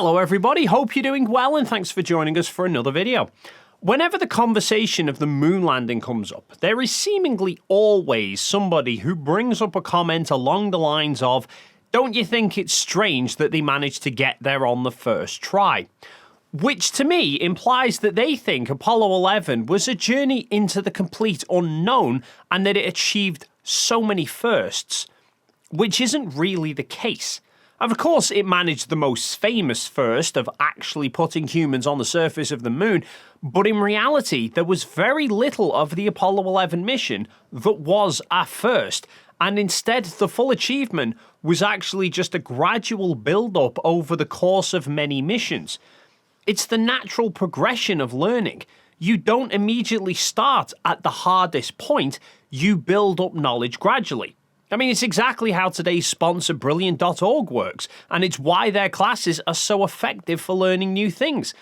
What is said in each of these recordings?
Hello everybody, hope you're doing well and thanks for joining us for another video. Whenever the conversation of the moon landing comes up, there is seemingly always somebody who brings up a comment along the lines of, "Don't you think it's strange that they managed to get there on the first try?" Which to me implies that they think Apollo 11 was a journey into the complete unknown and that it achieved so many firsts, which isn't really the case. Of course, it managed the most famous first of actually putting humans on the surface of the moon, but in reality, there was very little of the Apollo 11 mission that was a first, and instead the full achievement was actually just a gradual build-up over the course of many missions. It's the natural progression of learning. You don't immediately start at the hardest point, you build up knowledge gradually. I mean, it's exactly how today's sponsor Brilliant.org works, and it's why their classes are so effective for learning new things.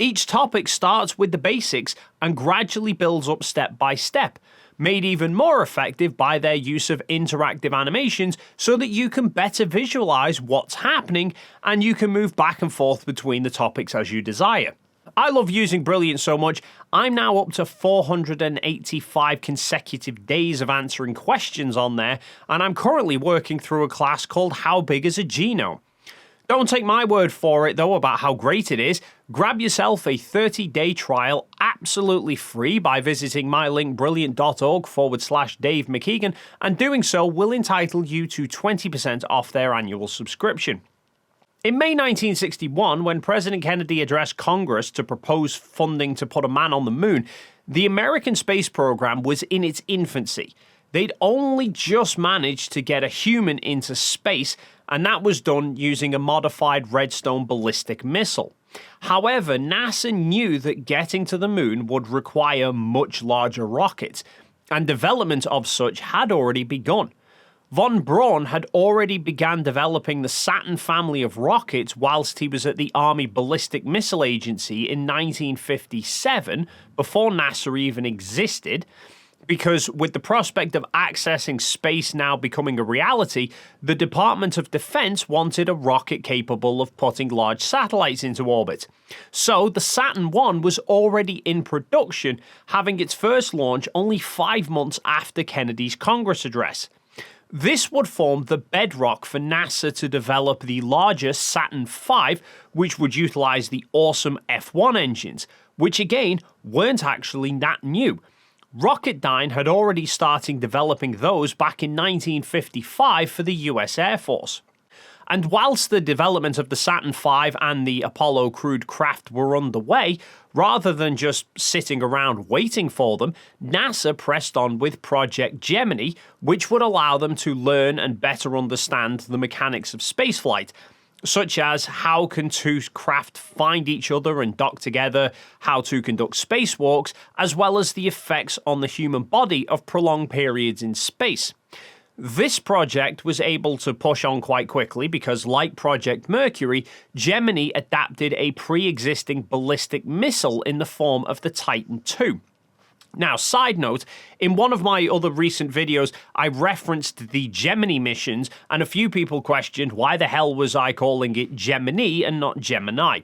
Each topic starts with the basics and gradually builds up step by step, made even more effective by their use of interactive animations so that you can better visualize what's happening and you can move back and forth between the topics as you desire. I love using Brilliant so much, I'm now up to 485 consecutive days of answering questions on there, and I'm currently working through a class called How Big is a Genome? Don't take my word for it though about how great it is. Grab yourself a 30-day trial absolutely free by visiting my link brilliant.org/Dave McKeegan, and doing so will entitle you to 20% off their annual subscription. In May 1961, when President Kennedy addressed Congress to propose funding to put a man on the moon, the American space program was in its infancy. They'd only just managed to get a human into space, and that was done using a modified Redstone ballistic missile. However, NASA knew that getting to the moon would require much larger rockets, and development of such had already begun. Von Braun had already begun developing the Saturn family of rockets whilst he was at the Army Ballistic Missile Agency in 1957, before NASA even existed, because with the prospect of accessing space now becoming a reality, the Department of Defense wanted a rocket capable of putting large satellites into orbit. So the Saturn I was already in production, having its first launch only 5 months after Kennedy's Congress address. This would form the bedrock for NASA to develop the larger Saturn V, which would utilize the awesome F1 engines, which again weren't actually that new. Rocketdyne had already started developing those back in 1955 for the US Air Force. And whilst the development of the Saturn V and the Apollo crewed craft were underway, rather than just sitting around waiting for them, NASA pressed on with Project Gemini, which would allow them to learn and better understand the mechanics of spaceflight, such as how can two craft find each other and dock together, how to conduct spacewalks, as well as the effects on the human body of prolonged periods in space. This project was able to push on quite quickly because, like Project Mercury, Gemini adapted a pre-existing ballistic missile in the form of the Titan II. Now, side note, in one of my other recent videos, I referenced the Gemini missions, and a few people questioned why the hell was I calling it Gemini and not Gemini.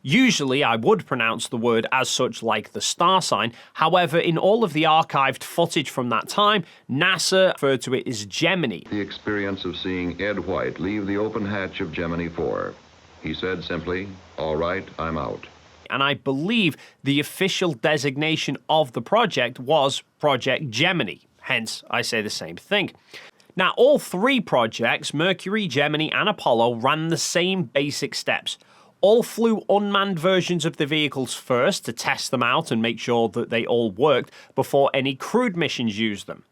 Usually, I would pronounce the word as such like the star sign. However, in all of the archived footage from that time, NASA referred to it as Gemini. The experience of seeing Ed White leave the open hatch of Gemini 4. He said simply, "All right, I'm out." And I believe the official designation of the project was Project Gemini. Hence, I say the same thing. Now, all three projects, Mercury, Gemini, and Apollo, ran the same basic steps. All flew unmanned versions of the vehicles first to test them out and make sure that they all worked before any crewed missions used them.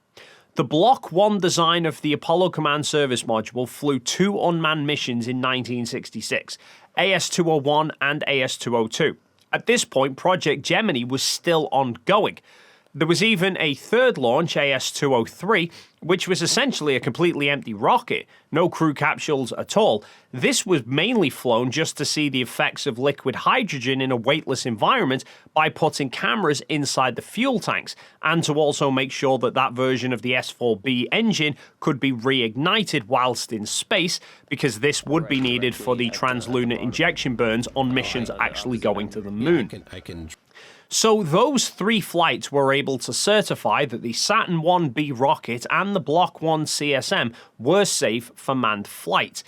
The Block 1 design of the Apollo Command Service Module flew 2 unmanned missions in 1966, AS-201 and AS-202. At this point, Project Gemini was still ongoing. There was even a third launch, AS-203, which was essentially a completely empty rocket, no crew capsules at all. This was mainly flown just to see the effects of liquid hydrogen in a weightless environment by putting cameras inside the fuel tanks, and to also make sure that that version of the S4B engine could be reignited whilst in space, because this would be needed for the translunar injection burns on missions actually going to the moon. So those 3 flights were able to certify that the SaturnIb rocket and the Block 1 CSM were safe for manned flight.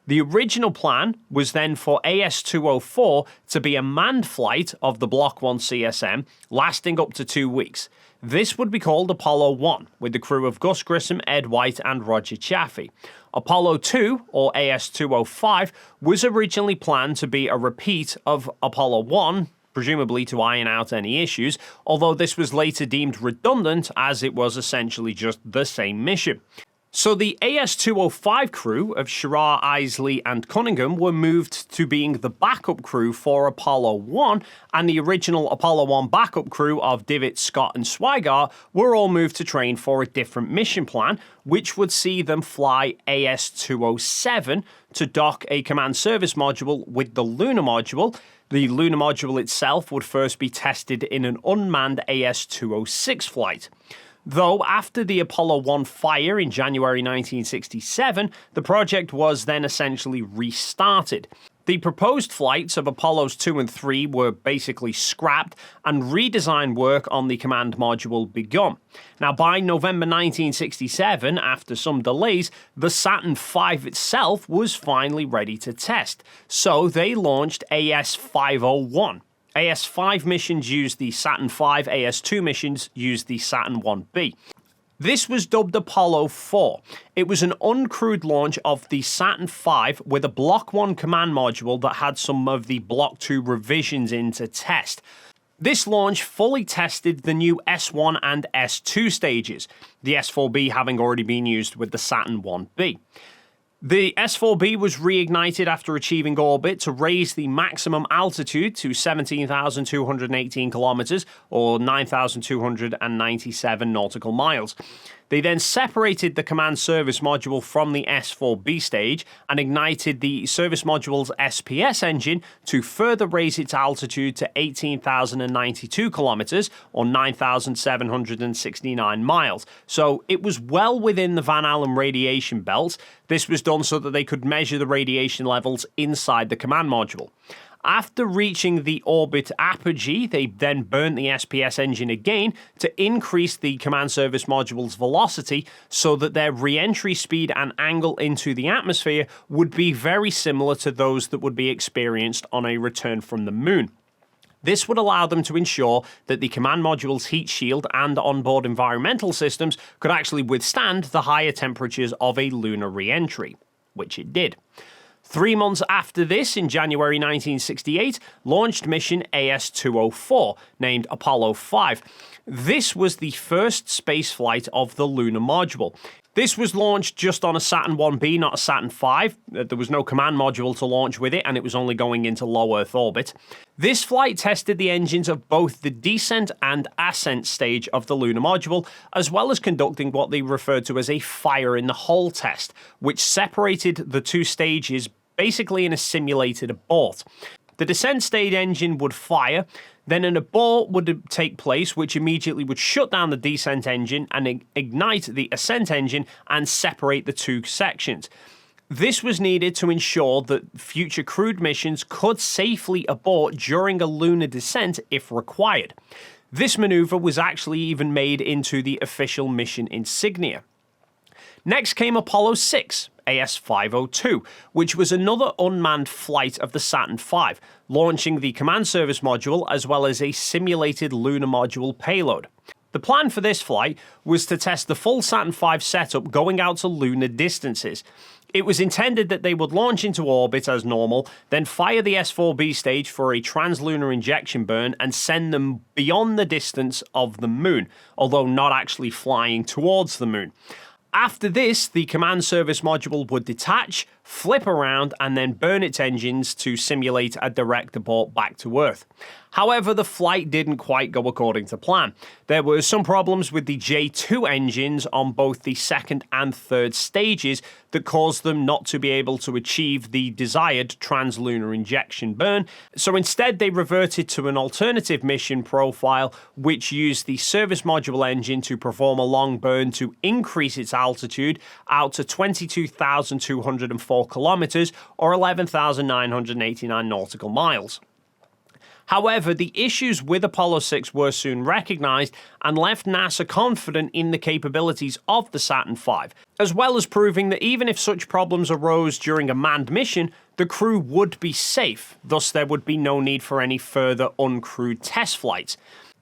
The original plan was then for AS-204 to be a manned flight of the Block 1 CSM, lasting up to 2 weeks. This would be called Apollo 1, with the crew of Gus Grissom, Ed White, and Roger Chaffee. Apollo 2, or AS-205, was originally planned to be a repeat of Apollo 1, presumably to iron out any issues, although this was later deemed redundant as it was essentially just the same mission. So the AS-205 crew of Schirra, Isley, and Cunningham were moved to being the backup crew for Apollo 1, and the original Apollo 1 backup crew of Divitz, Scott, and Swigart were all moved to train for a different mission plan, which would see them fly AS-207 to dock a command service module with the lunar module. The lunar module itself would first be tested in an unmanned AS-206 flight. Though after the Apollo 1 fire in January 1967, the project was then essentially restarted. The proposed flights of Apollos 2 and 3 were basically scrapped, and redesign work on the command module begun. Now, by November 1967, after some delays, the Saturn V itself was finally ready to test, so they launched AS-501. AS-5 missions used the Saturn V, AS-2 missions used the Saturn Ib. This was dubbed Apollo 4. It was an uncrewed launch of the Saturn V with a Block 1 command module that had some of the Block 2 revisions in to test. This launch fully tested the new S1 and S2 stages, the S4B having already been used with the Saturn Ib. The S4B was reignited after achieving orbit to raise the maximum altitude to 17,218 kilometers, or 9,297 nautical miles. They then separated the command service module from the S4B stage and ignited the service module's SPS engine to further raise its altitude to 18,092 kilometers, or 9,769 miles. So it was well within the Van Allen radiation belt. This was done so that they could measure the radiation levels inside the command module. After reaching the orbit apogee, they then burnt the SPS engine again to increase the command service module's velocity so that their re-entry speed and angle into the atmosphere would be very similar to those that would be experienced on a return from the moon. This would allow them to ensure that the command module's heat shield and onboard environmental systems could actually withstand the higher temperatures of a lunar re-entry, which it did. 3 months after this, in January 1968, launched mission AS-204, named Apollo 5. This was the first spaceflight of the lunar module. This was launched just on a Saturn Ib, not a Saturn V. There was no command module to launch with it, and it was only going into low Earth orbit. This flight tested the engines of both the descent and ascent stage of the lunar module, as well as conducting what they referred to as a fire in the hole test, which separated the two stages basically in a simulated abort. The descent stage engine would fire, then an abort would take place, which immediately would shut down the descent engine and ignite the ascent engine and separate the two sections. This was needed to ensure that future crewed missions could safely abort during a lunar descent if required. This maneuver was actually even made into the official mission insignia. Next came Apollo 6, AS-502, which was another unmanned flight of the Saturn V, launching the command service module as well as a simulated lunar module payload. The plan for this flight was to test the full Saturn V setup going out to lunar distances. It was intended that they would launch into orbit as normal, then fire the S4B stage for a translunar injection burn and send them beyond the distance of the moon, although not actually flying towards the moon. After this, the command service module would detach, flip around, and then burn its engines to simulate a direct abort back to Earth. However, the flight didn't quite go according to plan. There were some problems with the J2 engines on both the second and third stages that caused them not to be able to achieve the desired translunar injection burn, so instead they reverted to an alternative mission profile which used the service module engine to perform a long burn to increase its altitude out to 22,204 kilometers or 11,989 nautical miles. However, the issues with Apollo 6 were soon recognized and left NASA confident in the capabilities of the Saturn V, as well as proving that even if such problems arose during a manned mission, the crew would be safe, thus there would be no need for any further uncrewed test flights.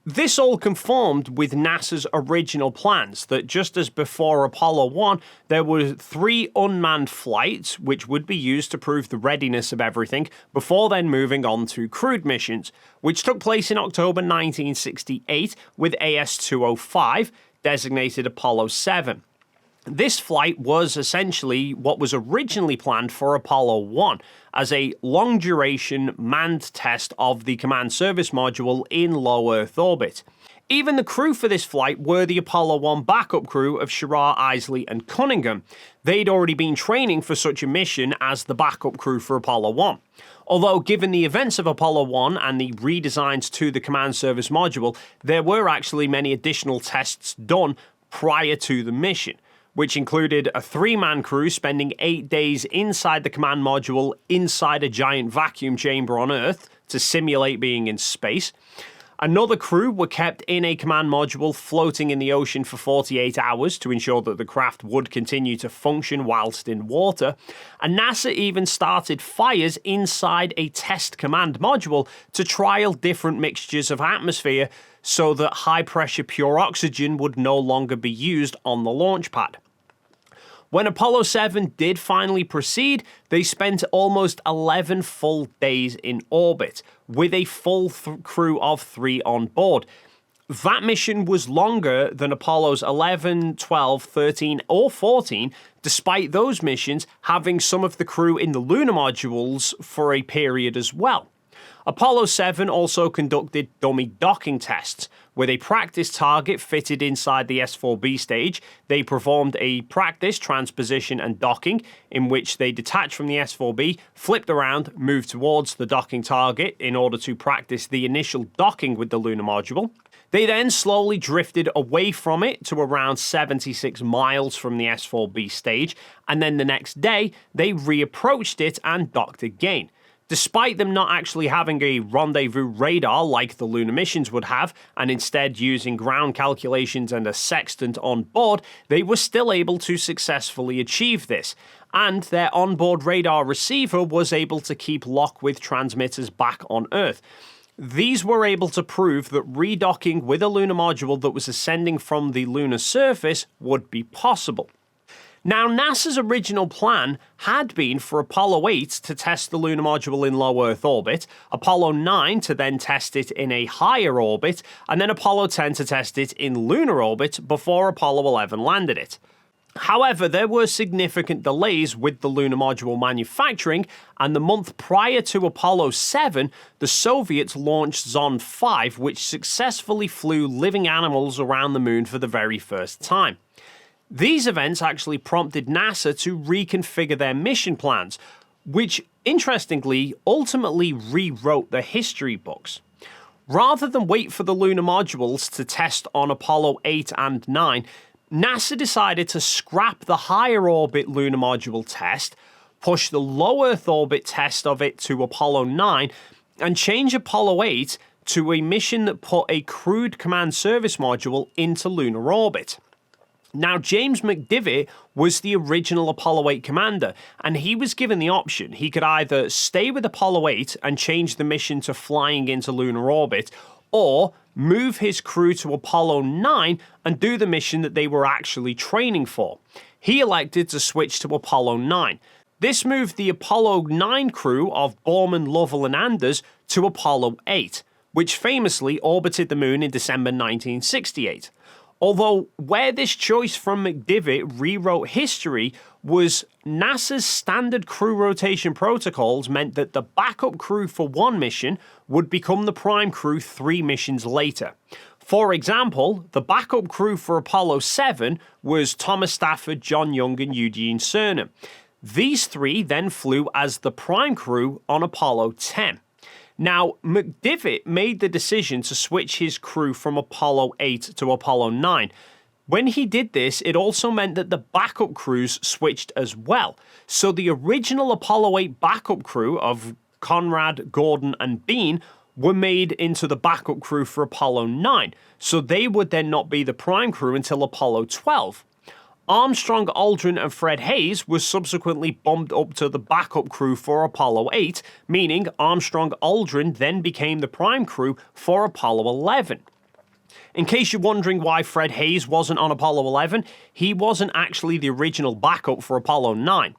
This all conformed with NASA's original plans, that just as before Apollo 1, there were 3 unmanned flights which would be used to prove the readiness of everything before then moving on to crewed missions, which took place in October 1968 with AS-205, designated Apollo 7. This flight was essentially what was originally planned for Apollo 1 as a long-duration manned test of the command service module in low Earth orbit. Even the crew for this flight were the Apollo 1 backup crew of Schirra, Isley and Cunningham. They'd already been training for such a mission as the backup crew for Apollo 1. Although, given the events of Apollo 1 and the redesigns to the command service module, there were actually many additional tests done prior to the mission, which included a 3-man crew spending 8 days inside the command module inside a giant vacuum chamber on Earth to simulate being in space. Another crew were kept in a command module floating in the ocean for 48 hours to ensure that the craft would continue to function whilst in water. And NASA even started fires inside a test command module to trial different mixtures of atmosphere so that high-pressure pure oxygen would no longer be used on the launch pad. When Apollo 7 did finally proceed, they spent almost 11 full days in orbit, with a full crew of 3 on board. That mission was longer than Apollo's 11, 12, 13, or 14, despite those missions having some of the crew in the lunar modules for a period as well. Apollo 7 also conducted dummy docking tests. With a practice target fitted inside the S4B stage, they performed a practice transposition and docking, in which they detached from the S4B, flipped around, moved towards the docking target in order to practice the initial docking with the lunar module. They then slowly drifted away from it to around 76 miles from the S4B stage, and then the next day, they reapproached it and docked again. Despite them not actually having a rendezvous radar like the lunar missions would have, and instead using ground calculations and a sextant on board, they were still able to successfully achieve this, and their onboard radar receiver was able to keep lock with transmitters back on Earth. These were able to prove that redocking with a lunar module that was ascending from the lunar surface would be possible. Now, NASA's original plan had been for Apollo 8 to test the lunar module in low Earth orbit, Apollo 9 to then test it in a higher orbit, and then Apollo 10 to test it in lunar orbit before Apollo 11 landed it. However, there were significant delays with the lunar module manufacturing, and the month prior to Apollo 7, the Soviets launched Zond 5, which successfully flew living animals around the moon for the very first time. These events actually prompted NASA to reconfigure their mission plans, which, interestingly, ultimately rewrote the history books. Rather than wait for the lunar modules to test on Apollo 8 and 9, NASA decided to scrap the higher orbit lunar module test, push the low Earth orbit test of it to Apollo 9, and change Apollo 8 to a mission that put a crewed command service module into lunar orbit. Now, James McDivitt was the original Apollo 8 commander, and he was given the option. He could either stay with Apollo 8 and change the mission to flying into lunar orbit, or move his crew to Apollo 9 and do the mission that they were actually training for. He elected to switch to Apollo 9. This moved the Apollo 9 crew of Borman, Lovell and Anders to Apollo 8, which famously orbited the moon in December 1968. Although where this choice from McDivitt rewrote history was NASA's standard crew rotation protocols meant that the backup crew for one mission would become the prime crew 3 missions later. For example, the backup crew for Apollo 7 was Thomas Stafford, John Young and Eugene Cernan. These 3 then flew as the prime crew on Apollo 10. Now, McDivitt made the decision to switch his crew from Apollo 8 to Apollo 9. When he did this, it also meant that the backup crews switched as well. So the original Apollo 8 backup crew of Conrad, Gordon, and Bean were made into the backup crew for Apollo 9. So they would then not be the prime crew until Apollo 12. Armstrong, Aldrin, and Fred Hayes were subsequently bumped up to the backup crew for Apollo 8, meaning Armstrong, Aldrin then became the prime crew for Apollo 11. In case you're wondering why Fred Hayes wasn't on Apollo 11, he wasn't actually the original backup for Apollo 9.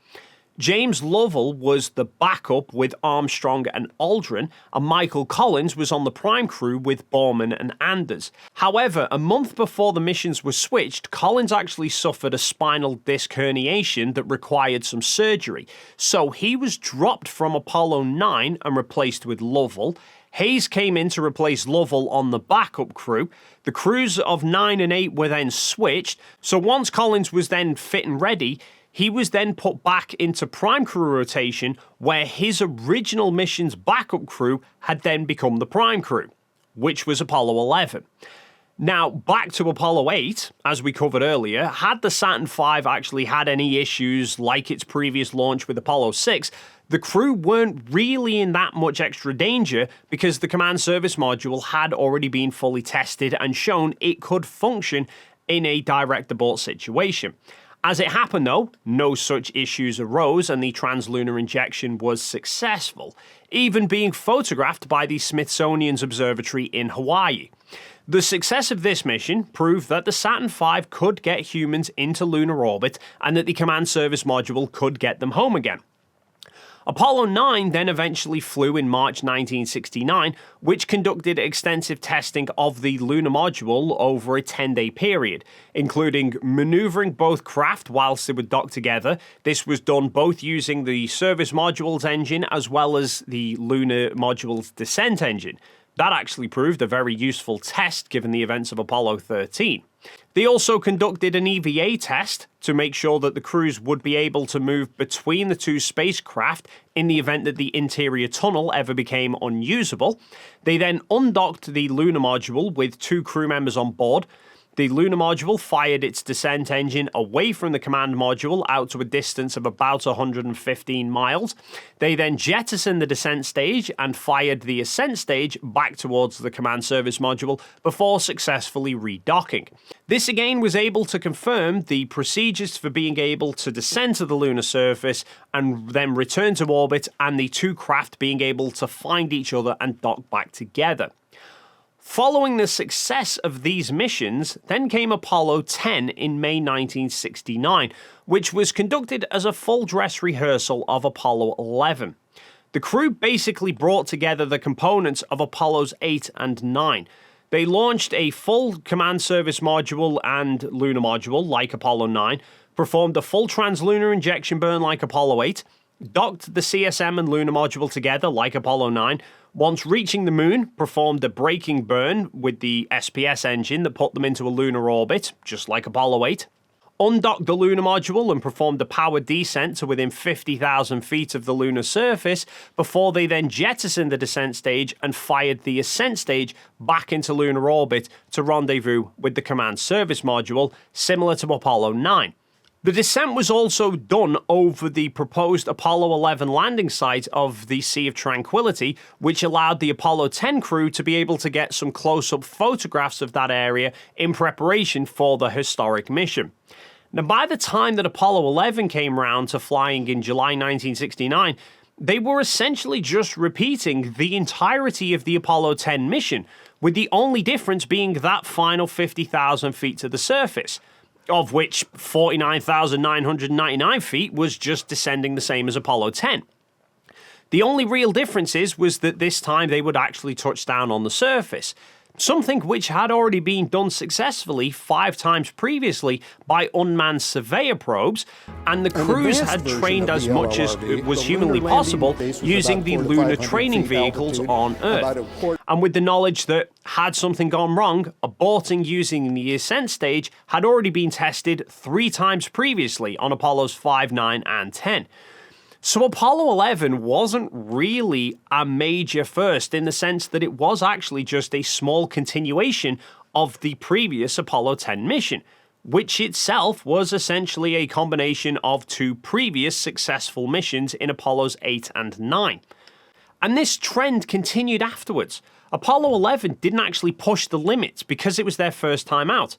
James Lovell was the backup with Armstrong and Aldrin, and Michael Collins was on the prime crew with Borman and Anders. However, a month before the missions were switched, Collins actually suffered a spinal disc herniation that required some surgery, so he was dropped from Apollo 9 and replaced with Lovell. Hayes came in to replace Lovell on the backup crew. The crews of 9 and 8 were then switched, so once Collins was then fit and ready, he was then put back into prime crew rotation, where his original mission's backup crew had then become the prime crew, which was Apollo 11. Now, back to Apollo 8, as we covered earlier, had the Saturn V actually had any issues like its previous launch with Apollo 6, the crew weren't really in that much extra danger because the command service module had already been fully tested and shown it could function in a direct abort situation. As it happened though, no such issues arose and the translunar injection was successful, even being photographed by the Smithsonian's Observatory in Hawaii. The success of this mission proved that the Saturn V could get humans into lunar orbit and that the command service module could get them home again. Apollo 9 then eventually flew in March 1969, which conducted extensive testing of the lunar module over a 10-day period, including maneuvering both craft whilst they were docked together. This was done both using the service module's engine as well as the lunar module's descent engine. That actually proved a very useful test given the events of Apollo 13. They also conducted an EVA test to make sure that the crews would be able to move between the two spacecraft in the event that the interior tunnel ever became unusable. They then undocked the lunar module with 2 crew members on board. The lunar module fired its descent engine away from the command module out to a distance of about 115 miles. They then jettisoned the descent stage and fired the ascent stage back towards the command service module before successfully redocking. This again was able to confirm the procedures for being able to descend to the lunar surface and then return to orbit, and the 2 craft being able to find each other and dock back together. Following the success of these missions, then came Apollo 10 in May 1969, which was conducted as a full-dress rehearsal of Apollo 11. The crew basically brought together the components of Apollos 8 and 9. They launched a full command service module and lunar module like Apollo 9, performed a full translunar injection burn like Apollo 8, docked the CSM and lunar module together like Apollo 9, once reaching the moon, performed a braking burn with the SPS engine that put them into a lunar orbit, just like Apollo 8, undocked the lunar module and performed a power descent to within 50,000 feet of the lunar surface before they then jettisoned the descent stage and fired the ascent stage back into lunar orbit to rendezvous with the command service module, similar to Apollo 9. The descent was also done over the proposed Apollo 11 landing site of the Sea of Tranquility, which allowed the Apollo 10 crew to be able to get some close-up photographs of that area in preparation for the historic mission. Now, by the time that Apollo 11 came round to flying in July 1969, they were essentially just repeating the entirety of the Apollo 10 mission, with the only difference being that final 50,000 feet to the surface, of which 49,999 feet was just descending the same as Apollo 10. The only real difference was that this time they would actually touch down on the surface. something which had already been done successfully 5 times previously by unmanned surveyor probes, and the crews had trained as much as it was humanly possible using the lunar training vehicles on Earth. And with the knowledge that, had something gone wrong, aborting using the ascent stage had already been tested 3 times previously on Apollos 5, 9, and 10. So Apollo 11 wasn't really a major first in the sense that it was actually just a small continuation of the previous Apollo 10 mission, which itself was essentially a combination of 2 previous successful missions in Apollos 8 and 9. And this trend continued afterwards. Apollo 11 didn't actually push the limits because it was their first time out.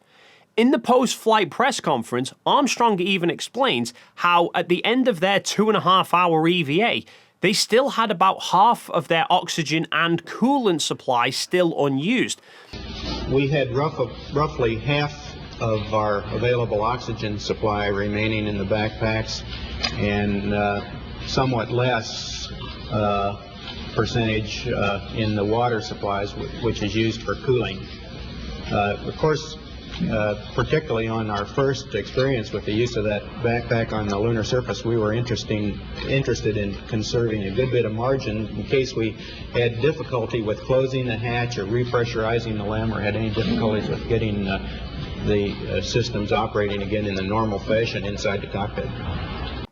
In the post-flight press conference, Armstrong even explains how at the end of their 2.5-hour EVA, they still had about half of their oxygen and coolant supply still unused. We had roughly half of our available oxygen supply remaining in the backpacks, and somewhat less percentage in the water supplies, which is used for cooling. Of course, particularly on our first experience with the use of that backpack on the lunar surface, we were interested in conserving a good bit of margin in case we had difficulty with closing the hatch or repressurizing the LEM, or had any difficulties with getting the systems operating again in the normal fashion inside the cockpit.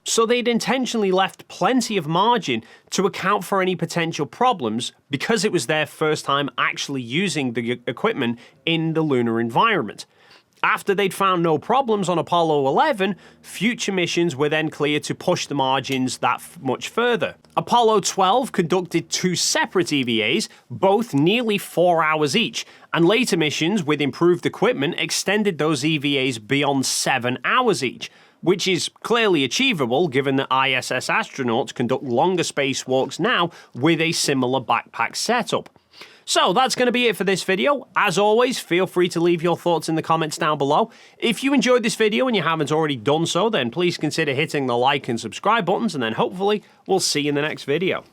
So they'd intentionally left plenty of margin to account for any potential problems because it was their first time actually using the equipment in the lunar environment. After they'd found no problems on Apollo 11, future missions were then clear to push the margins that much further. Apollo 12 conducted 2 separate EVAs, both nearly 4 hours each, and later missions with improved equipment extended those EVAs beyond 7 hours each, which is clearly achievable given that ISS astronauts conduct longer spacewalks now with a similar backpack setup. So that's going to be it for this video. As always, feel free to leave your thoughts in the comments down below. If you enjoyed this video and you haven't already done so, then please consider hitting the like and subscribe buttons, and then hopefully we'll see you in the next video.